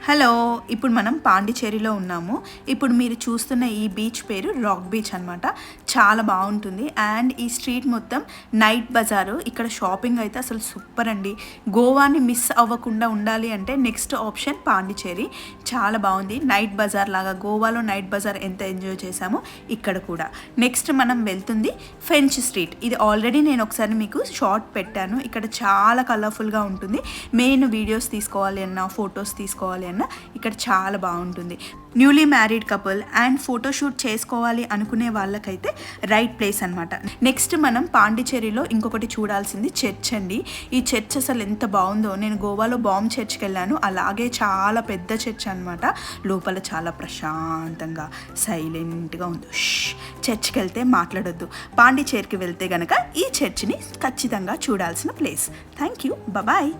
Hello, ఇప్పుడు మనం పాండిచేరిలో ఉన్నాము. ఇప్పుడు మీరు చూస్తున్న ఈ బీచ్ పేరు రాక్ బీచ్ అనమాట. చాలా బాగుంటుంది. అండ్ ఈ స్ట్రీట్ మొత్తం నైట్ బజారు. ఇక్కడ షాపింగ్ అయితే అసలు సూపర్ అండి. గోవాని మిస్ అవ్వకుండా ఉండాలి అంటే నెక్స్ట్ ఆప్షన్ పాండిచేరి. చాలా బాగుంది. నైట్ బజార్ లాగా గోవాలో నైట్ బజార్ ఎంత ఎంజాయ్ చేసామో ఇక్కడ కూడా. నెక్స్ట్ మనం వెళ్తుంది ఫెంచ్ స్ట్రీట్. ఇది ఆల్రెడీ నేను ఒకసారి మీకు షార్ట్ పెట్టాను. ఇక్కడ చాలా కలర్ఫుల్గా ఉంటుంది. మెయిన్ వీడియోస్ తీసుకోవాలి అన్నా, ఫొటోస్ తీసుకోవాలి అన్నా ఇక్కడ చాలా బాగుంటుంది. Newly married couple and photoshoot చేసుకోవాలి అనుకునే వాళ్ళకైతే రైట్ ప్లేస్ అనమాట. నెక్స్ట్ మనం పాండిచేరిలో ఇంకొకటి చూడాల్సింది చర్చ్ అండి. ఈ చర్చ్ అసలు ఎంత బాగుందో. నేను గోవాలో బాంబ్ చర్చ్కి వెళ్ళాను. అలాగే చాలా పెద్ద చర్చ్ అనమాట. లోపల చాలా ప్రశాంతంగా సైలెంట్గా ఉంది. చర్చ్కి వెళ్తే మాట్లాడొద్దు. పాండిచేరికి వెళ్తే గనక ఈ చర్చ్ని ఖచ్చితంగా చూడాల్సిన ప్లేస్. Thank you. బాయ్.